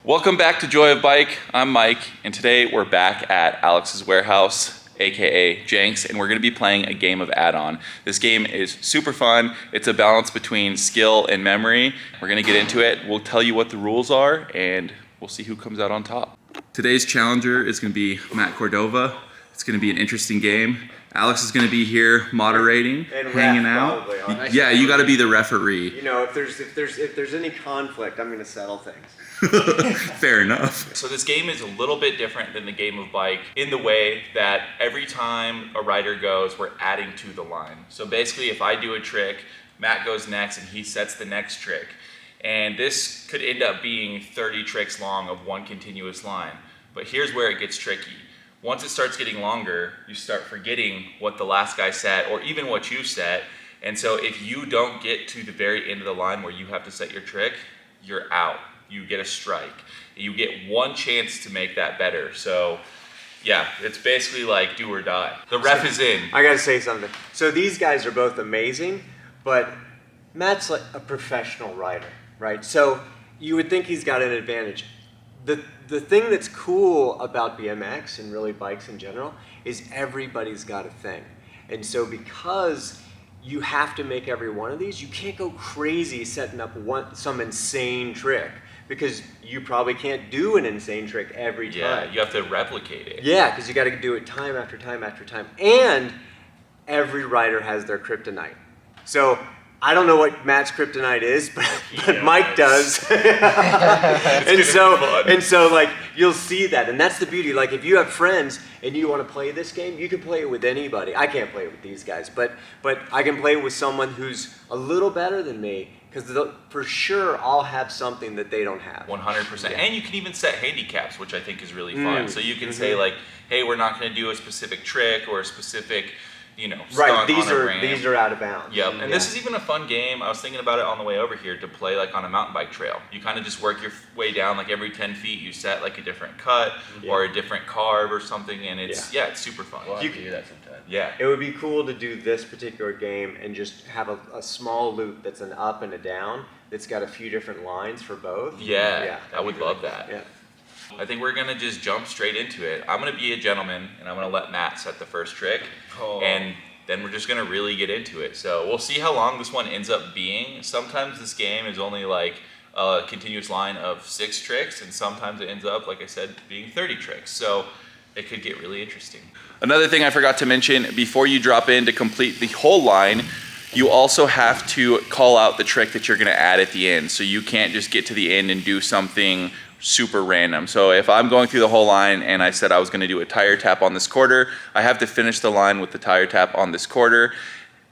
Welcome back to Joy of Bike. I'm Mike, and today we're back at Alex's warehouse, aka Jenks, and we're gonna be playing a game of add-on. This game is super fun. It's a balance between skill and memory. We're gonna get into it. We'll tell you what the rules are, and we'll see who comes out on top. Today's challenger is gonna be Matt Cordova. It's gonna be an interesting game. Alex is gonna be here moderating, and hanging out. Probably, yeah, you gotta be the referee. You know, if there's any conflict, I'm gonna settle things. Fair enough. So this game is a little bit different than the game of bike in the way that every time a rider goes, we're adding to the line. So basically, if I do a trick, Matt goes next and he sets the next trick. And this could end up being 30 tricks long of one continuous line. But here's where it gets tricky. Once it starts getting longer, you start forgetting what the last guy set or even what you set. And so if you don't get to the very end of the line where you have to set your trick, you're out. You get a strike. You get one chance to make that better. So yeah, it's basically like do or die. The ref is in. I gotta say something. So these guys are both amazing, but Matt's like a professional rider, right? So you would think he's got an advantage. The thing that's cool about BMX and really bikes in general is everybody's got a thing. And so because you have to make every one of these, you can't go crazy setting up some insane trick because you probably can't do an insane trick every time. Yeah, you have to replicate it. Yeah, because you got to do it time after time after time. And every rider has their kryptonite. So I don't know what Matt's kryptonite is, but Mike does. and so like you'll see that, and that's the beauty. Like if you have friends and you want to play this game, you can play it with anybody. I can't play it with these guys, but I can play it with someone who's a little better than me because for sure I'll have something that they don't have. 100%. And you can even set handicaps, which I think is really fun. So you can say like, hey, we're not going to do a specific trick or a specific, right. These are out of bounds. Yep. And this is even a fun game. I was thinking about it on the way over here to play like on a mountain bike trail. You kind of just work your way down, like every 10 feet you set like a different cut or a different carve or something, and it's it's super fun. We'll have to do that sometime. Yeah. It would be cool to do this particular game and just have a small loop that's an up and a down that's got a few different lines for both. Yeah. I would love that. Yeah. I think we're gonna just jump straight into it. I'm gonna be a gentleman and I'm gonna let Matt set the first trick. And then we're just gonna really get into it. So we'll see how long this one ends up being. Sometimes this game is only like a continuous line of 6 tricks, and sometimes it ends up, like I said, being 30 tricks. So it could get really interesting. Another thing I forgot to mention, before you drop in to complete the whole line, you also have to call out the trick that you're gonna add at the end. So you can't just get to the end and do something super random. So if I'm going through the whole line and I said I was gonna do a tire tap on this quarter, I have to finish the line with the tire tap on this quarter,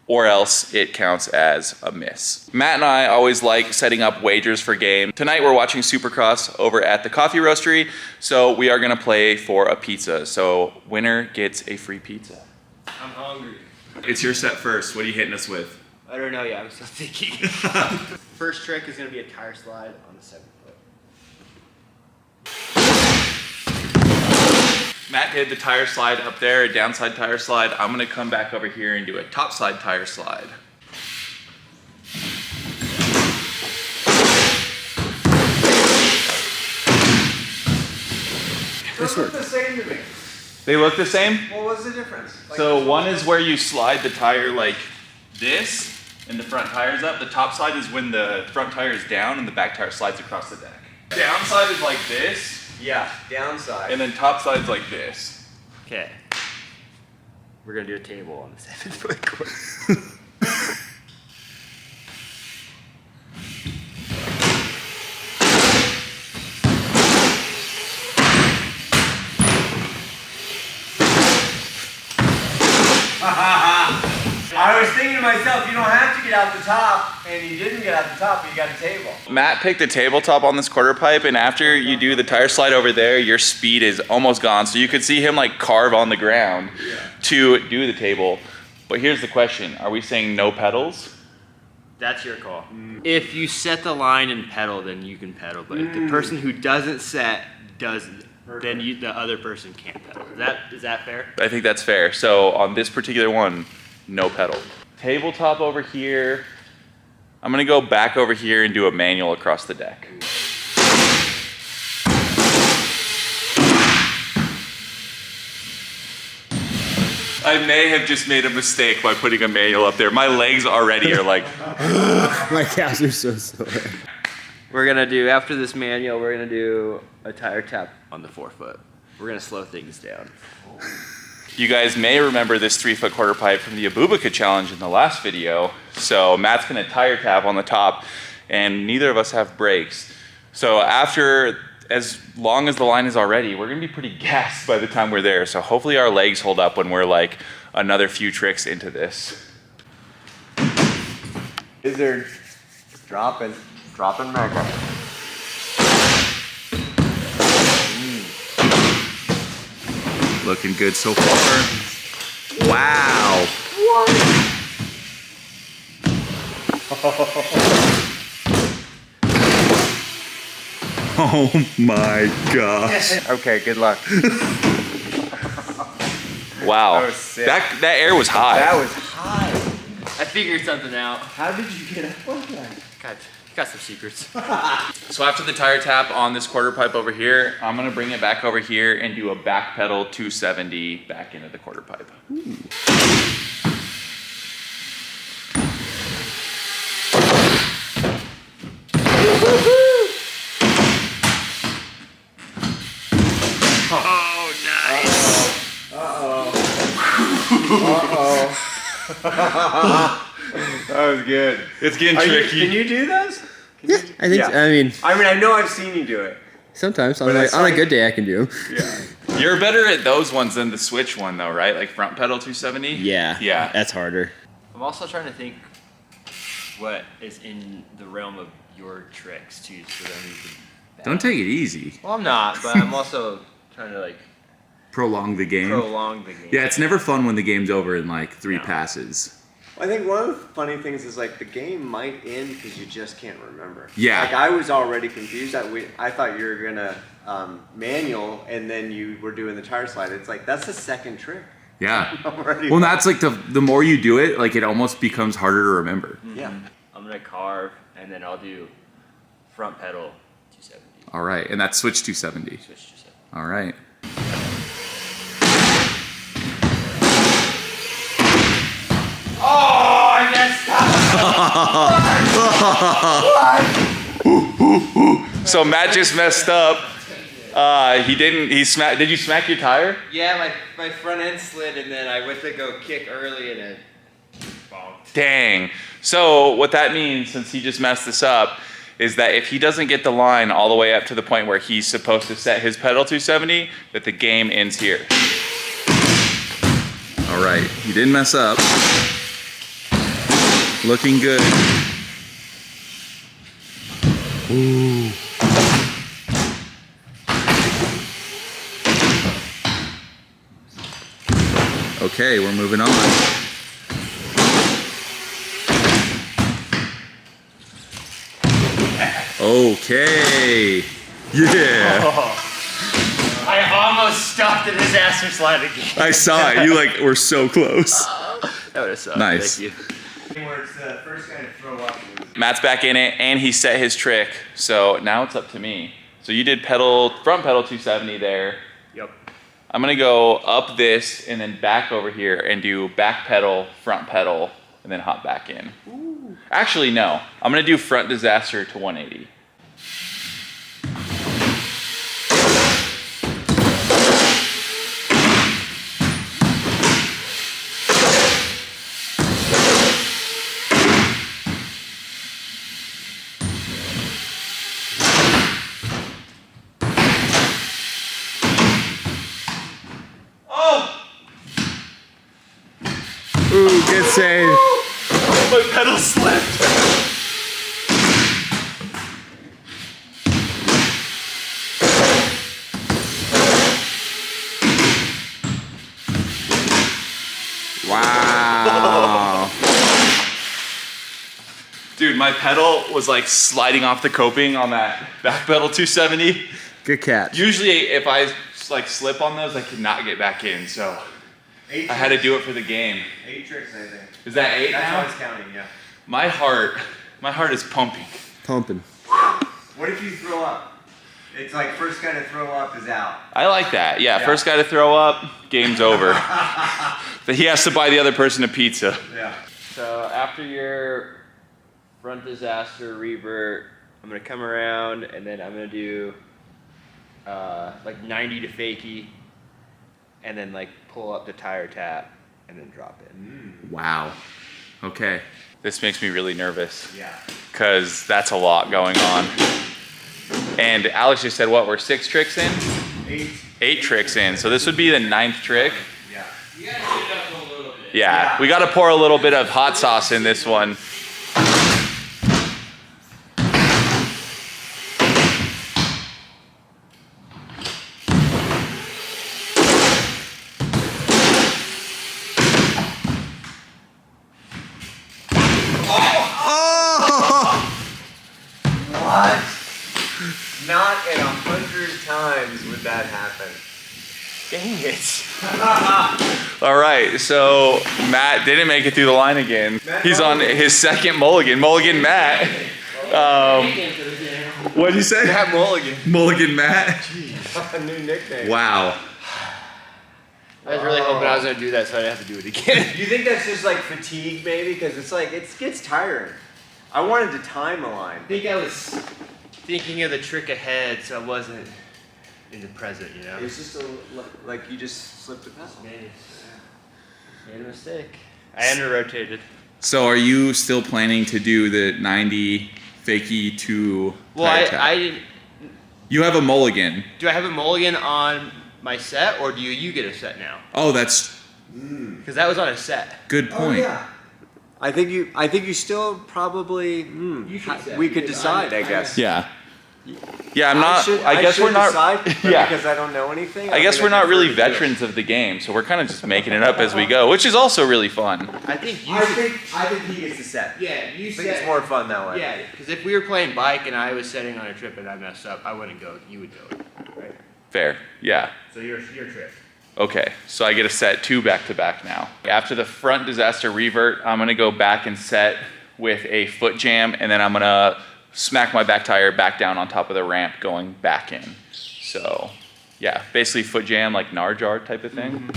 or else it counts as a miss. Matt and I always like setting up wagers for game. Tonight we're watching Supercross over at the Coffee Roastery, so we are gonna play for a pizza. So winner gets a free pizza. I'm hungry. It's your set first. What are you hitting us with? I don't know yet, I'm still thinking. First trick is gonna be a tire slide on the 7 foot. Matt did the tire slide up there, a downside tire slide. I'm gonna come back over here and do a topside tire slide. Those look the same to me. They look the same? What was the difference? So one is where you slide the tire like this, and the front tire's up. The top side is when the front tire is down and the back tire slides across the deck. Downside is like this. Yeah, downside. And then top side's like this. Okay. We're gonna do a table on the 7 foot course. I was thinking to myself, you don't have to get out the top, and you didn't get out the top, but you got a table. Matt picked a tabletop on this quarter pipe, and after you do the tire slide over there, your speed is almost gone. So you could see him like carve on the ground to do the table. But here's the question, are we saying no pedals? That's your call. If you set the line and pedal, then you can pedal. But if the person who doesn't set doesn't, then the other person can't pedal. Is that fair? I think that's fair. So on this particular one, no pedal. Tabletop over here. I'm gonna go back over here and do a manual across the deck. I may have just made a mistake by putting a manual up there. My legs already are like. My calves are so sore. We're gonna do, after this manual, we're gonna do a tire tap on the forefoot. We're gonna slow things down. You guys may remember this 3-foot quarter pipe from the 𝙍𝘼𝘿 challenge in the last video. So Matt's gonna tire tap on the top, and neither of us have brakes. So after, as long as the line is already, we're gonna be pretty gassed by the time we're there. So hopefully our legs hold up when we're like another few tricks into this. Lizard. Dropping mega. Looking good so far. Wow. Oh my gosh. Okay, good luck. Wow. That was sick. That air was high. That was high. I figured something out. How did you get up like that? Got some secrets. So after the tire tap on this quarter pipe over here, I'm gonna bring it back over here and do a back pedal 270 back into the quarter pipe. Oh, nice. That was good. It's getting tricky. Can you do those? Yeah, I think. Yeah. So. I mean, I know I've seen you do it. sometimes on, But like, I on a saw good day I can do 'em. Yeah. You're better at those ones than the switch one though, right? Like front pedal 270? Yeah. Yeah. That's harder. I'm also trying to think what is in the realm of your tricks too, so then we can. Don't take it easy. Well, I'm not, but I'm also trying to like Prolong the game. prolong the game. Yeah, it's never fun when the game's over in like 3 No. passes. I think one of the funny things is like the game might end because you just can't remember. Yeah. Like I was already confused. I thought you were gonna manual and then you were doing the tire slide. It's like that's the second trick. Yeah. Already. Well, that's like the more you do it, like it almost becomes harder to remember. Yeah. I'm gonna carve and then I'll do front pedal 270. All right, and that's switch 270. Switch to 70. All right. Oh, I messed up. So Matt just messed up. He didn't. He smacked. Did you smack your tire? Yeah, my front end slid and then I went to go kick early and it bonked. Dang. So what that means, since he just messed this up, is that if he doesn't get the line all the way up to the point where he's supposed to set his pedal 270, that the game ends here. All right, he didn't mess up. Looking good. Ooh. Okay, we're moving on. Okay. Yeah. I almost stopped at disaster slide again. I saw it. You like were so close. That would have sucked. Nice. Thank you. Where it's the first guy to throw up. Matt's back in it and he set his trick. So now it's up to me. So you did front pedal 270 there. Yep. I'm gonna go up this and then back over here and do back pedal, front pedal, and then hop back in. Ooh. Actually, no. I'm gonna do front disaster to 180. Ooh, good save. My pedal slipped. Wow. Dude, my pedal was like sliding off the coping on that back pedal 270. Good catch. Usually if I like slip on those, I could not get back in, so I had to do it for the game. 8 tricks, I think. Is that 8 That's now? how I was counting, yeah. My heart is pumping. Pumping. What if you throw up? It's like first guy to throw up is out. I like that. Yeah, first guy to throw up, game's over. He has to buy the other person a pizza. Yeah. So after your front disaster revert, I'm gonna come around and then I'm gonna do like 90 to fakie, and then like pull up the tire tap and then drop it. Wow. Okay. This makes me really nervous. Yeah. Because that's a lot going on. And Alex just said, what, we're 6 tricks in? 8 tricks in. So this would be the 9th trick. Yeah. You gotta shoot it up a little bit. Yeah, we got to pour a little bit of hot sauce in this one. What? Not in 100 times would that happen. Dang it. All right, so Matt didn't make it through the line again. He's on his second mulligan. Mulligan Matt. What'd you say? Matt Mulligan. Mulligan Matt. A new nickname. Wow. I was really hoping I was gonna do that so I didn't have to do it again. Do you think that's just like fatigue maybe? Because it's like, it gets tiring. I wanted to time a line. I think I was thinking of the trick ahead, so I wasn't in the present, you know? It was just like you just slipped a pedal. Made a mistake. I under-rotated. So are you still planning to do the 90 fakie to tire tap? I didn't. You have a mulligan. Do I have a mulligan on my set, or do you get a set now? Oh, that's Because that was on a set. good point. I think you still probably. We could decide, I guess. Yeah. Yeah, I'm not. I guess we're not. Decide, but Yeah. because I don't know anything. I guess we're not really veterans of the game, so we're kind of just making it up as we go, which is also really fun. I think you. I think he gets the set. Yeah, you I think it's more fun that way. Yeah, because if we were playing bike and I was setting on a trip and I messed up, I wouldn't go. You would go, right? Fair. Yeah. So your trip. Okay, so I get a set 2 back-to-back now. After the front disaster revert, I'm gonna go back and set with a foot jam, and then I'm gonna smack my back tire back down on top of the ramp going back in. So yeah, basically foot jam, like Narjar type of thing.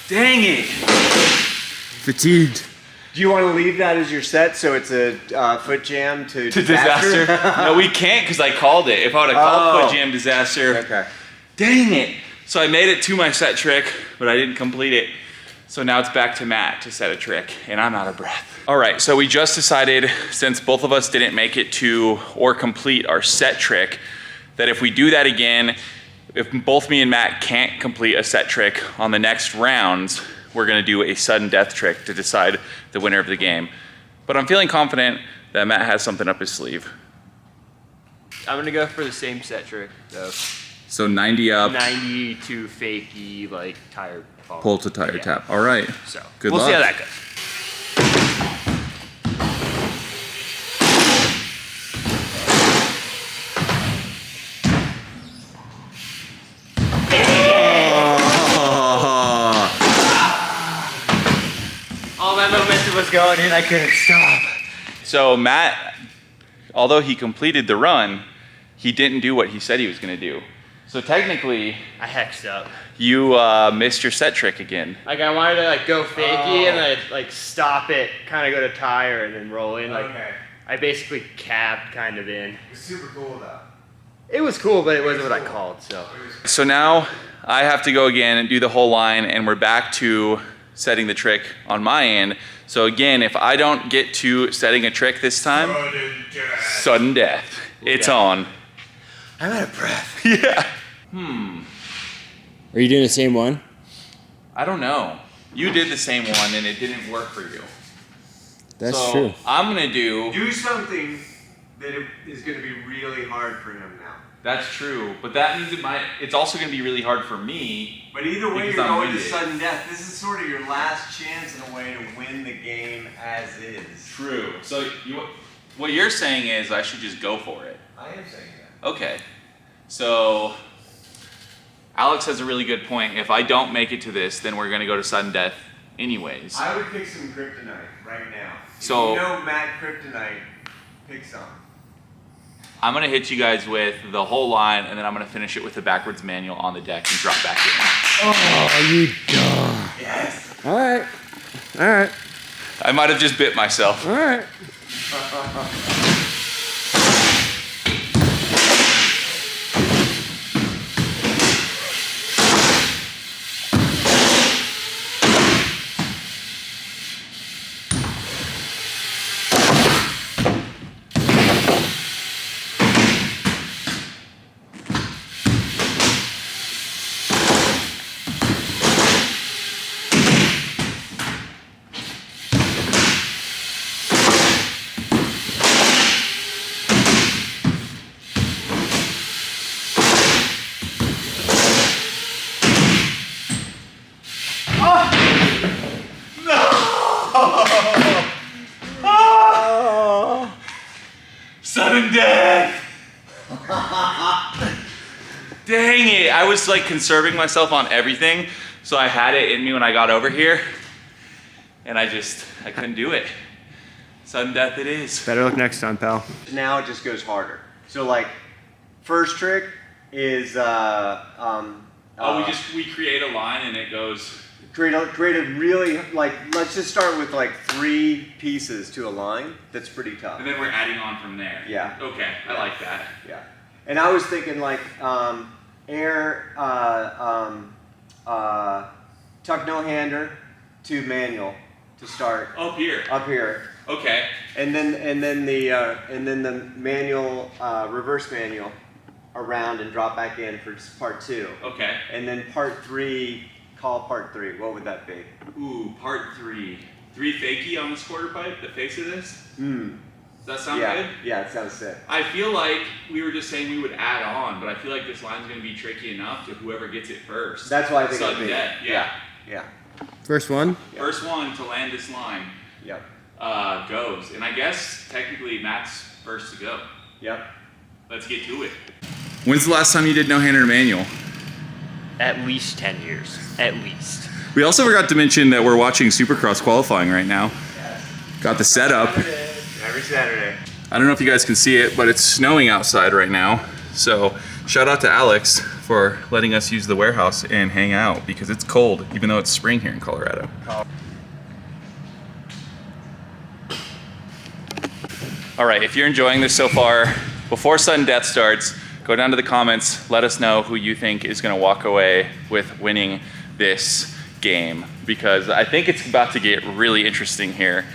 Dang it! Fatigued. Do you want to leave that as your set so it's a foot jam to Disaster? No, we can't because I called it. If I would have called foot jam disaster. Okay. Dang it! So I made it to my set trick, but I didn't complete it. So now it's back to Matt to set a trick, and I'm out of breath. All right, so we just decided, since both of us didn't make it to or complete our set trick, that if we do that again, if both me and Matt can't complete a set trick on the next rounds, we're gonna do a sudden death trick to decide the winner of the game. But I'm feeling confident that Matt has something up his sleeve. I'm gonna go for the same set trick though. So 90 up, 90 to fakie, like tire pull to tire tap. All right, So good we'll luck. see how that goes. All my momentum was going in, I couldn't stop. So Matt, although he completed the run, he didn't do what he said he was gonna do. So technically, I hexed up. you missed your set trick again. Like I wanted to like go fakie and then like stop it, kind of go to tire and then roll in. Like I basically cabbed kind of in. It's super cool though. It was cool, but it wasn't what I called. So now I have to go again and do the whole line, and we're back to setting the trick on my end. So again, if I don't get to setting a trick this time, sudden death. It's on. I'm out of breath. Yeah. Are you doing the same one? I don't know. You did the same one and it didn't work for you. That's so true. I'm gonna do. Do something that is going to be really hard for him now. That's true, but that means it's also gonna be really hard for me. But either way, Because you're I'm going to winded. sudden death. This is sort of your last chance in a way to win the game as is. True. So what you're saying is I should just go for it. I am saying that. Okay. So Alex has a really good point. If I don't make it to this, then we're gonna go to sudden death anyways. I would pick some kryptonite right now. So- if you know Matt Kryptonite, pick some. I'm gonna hit you guys with the whole line, and then I'm gonna finish it with the backwards manual on the deck and drop back in. Oh, you dog. Yes. All right. All right. I might have just bit myself. All right. Sudden death! Dang it! I was like conserving myself on everything, so I had it in me when I got over here, and I couldn't do it. Sudden death it is. Better luck next time, pal. Now it just goes harder. So like, first trick is We create a line and it goes. create a really, like, let's just start with like 3 pieces to a line. That's pretty tough. And then we're adding on from there. Yeah. Okay, I like that. Yeah. And I was thinking like air, tuck no hander to manual to start Up here. up here. Okay. And then the manual, reverse manual around and drop back in for part 2. Okay. And then part 3, call part 3. What would that be? Ooh, part 3. 3 fakie on this quarter pipe, the face of this. Does that sound Yeah. good? Yeah, it sounds sick. I feel like we were just saying we would add on, but I feel like this line's gonna be tricky enough to whoever gets it first. That's why I think Sudden it'd be. death, yeah. Yeah. First one. Yeah. First one to land this line Yep. goes. And I guess technically Matt's first to go. Yep. Let's get to it. When's the last time you did no-hander manual? At least 10 years. At least. We also forgot to mention that we're watching Supercross qualifying right now. Got the setup. Every Saturday. I don't know if you guys can see it, but it's snowing outside right now. So shout out to Alex for letting us use the warehouse and hang out because it's cold, even though it's spring here in Colorado. All right, if you're enjoying this so far, before sudden death starts, go down to the comments, let us know who you think is gonna walk away with winning this game, because I think it's about to get really interesting here.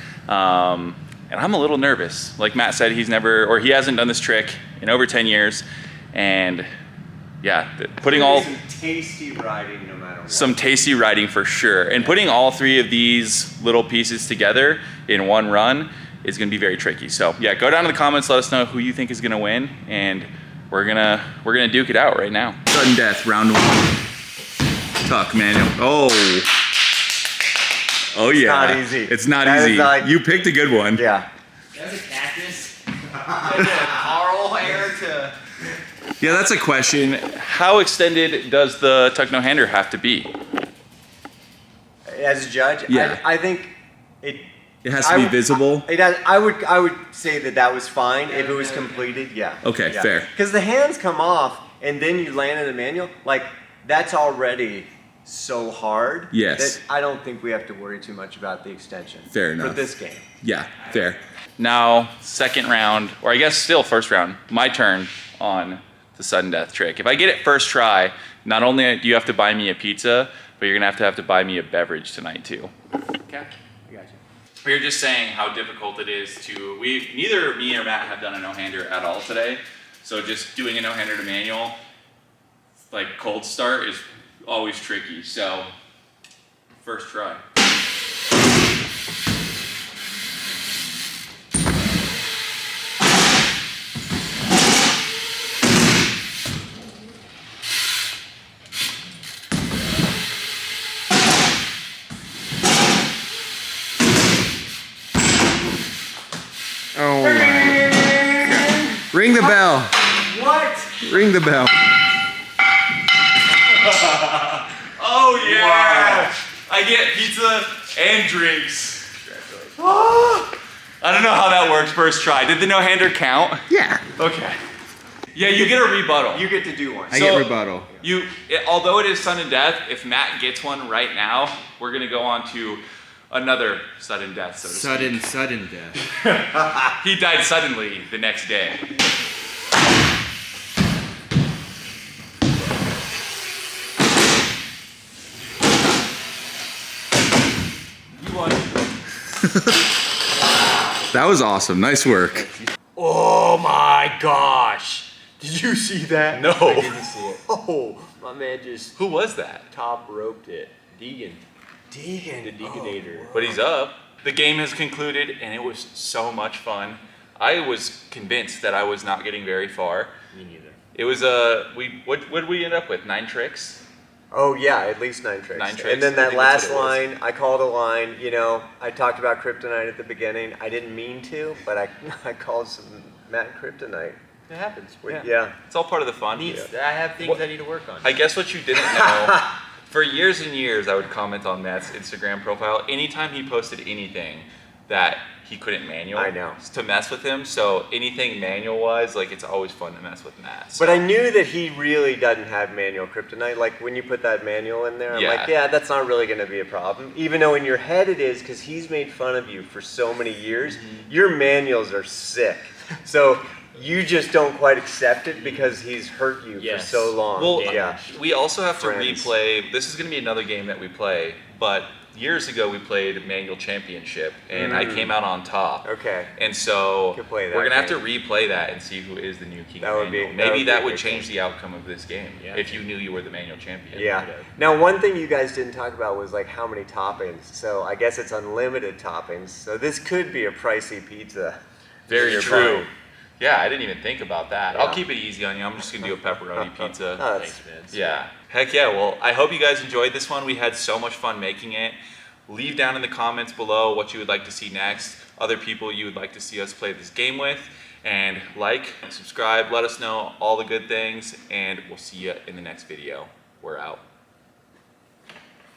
And I'm a little nervous. Like Matt said, he hasn't done this trick in over 10 years. And yeah, putting all, some tasty riding no matter what. some tasty riding for sure. And putting all 3 of these little pieces together in one run is gonna be very tricky. So yeah, go down to the comments, let us know who you think is gonna win, and we're gonna duke it out right now. Sudden death, round 1. Tuck manual. Oh yeah. not easy. It's not That is easy. like- You picked a good one. Yeah. That's a cactus. Carl hair to. Yeah, that's a question. How extended does the tuck no hander have to be? As a judge, Yeah. I think it. It has to be visible. I would say that was fine if it was completed. Yeah. Okay, fair. Because the hands come off and then you land in the manual. Like that's already so hard. Yes. That I don't think we have to worry too much about the extension. Fair enough. For this game. Yeah, fair. Now, second round, or I guess still first round, my turn on the sudden death trick. If I get it first try, not only do you have to buy me a pizza, but you're gonna have to buy me a beverage tonight too. Okay. I got you. We were just saying how difficult it is to, neither me or Matt have done a no-hander at all today. So just doing a no-hander to manual, like cold start, is always tricky. So, first try. Oh my God. Ring the bell. What? Ring the bell. Oh yeah! I get pizza and drinks. I don't know how that works first try. Did the no-hander count? Yeah. Okay. Yeah, you get a rebuttal. You get to do one. I get rebuttal. Although it is sudden death, if Matt gets one right now, we're gonna go on to another sudden death, so to speak. Sudden death. He died suddenly the next day. You won. That was awesome. Nice work. Oh my gosh! Did you see that? No. I didn't see it. Oh, my man just Who was that? top roped it. Deegan, Deegan. the Deeganator. But he's up. The game has concluded, and it was so much fun. I was convinced that I was not getting very far. Me neither. It was what did we end up with? 9 tricks? Oh yeah, at least 9 tricks. 9 tricks. And then I that think that's last what it was. line, I called a line. You know, I talked about kryptonite at the beginning. I didn't mean to, but I called some Matt kryptonite. It happens. Yeah. It's all part of the fun. I have things I need to work on. I guess what you didn't know, for years and years, I would comment on Matt's Instagram profile anytime he posted anything that he couldn't manual. I know. To mess with him. So anything manual wise, like it's always fun to mess with Matt. So. But I knew that he really doesn't have manual kryptonite. Like when you put that manual in there, I'm Yeah. like, yeah, that's not really going to be a problem. Even though in your head it is, because he's made fun of you for so many years. Your manuals are sick. So you just don't quite accept it because he's hurt you for so long. Well, yeah. we also have to Friends. replay. This is going to be another game that we play, but years ago we played Manual Championship, and I came out on top. Okay. And so Could play that we're gonna have to game. replay that and see who is the new king That of would be- manual. that would Maybe be a that would good change the outcome of this game if you knew you were the manual champion. Yeah. Now, one thing you guys didn't talk about was like how many toppings. So I guess it's unlimited toppings. So this could be a pricey pizza. Very You're true. buying. Yeah, I didn't even think about that. Yeah. I'll keep it easy on you. I'm just gonna do a pepperoni pizza. Oh, that's- Yeah. Heck yeah. Well, I hope you guys enjoyed this one. We had so much fun making it. Leave down in the comments below what you would like to see next, other people you would like to see us play this game with, and like, subscribe, let us know all the good things, and we'll see you in the next video. We're out.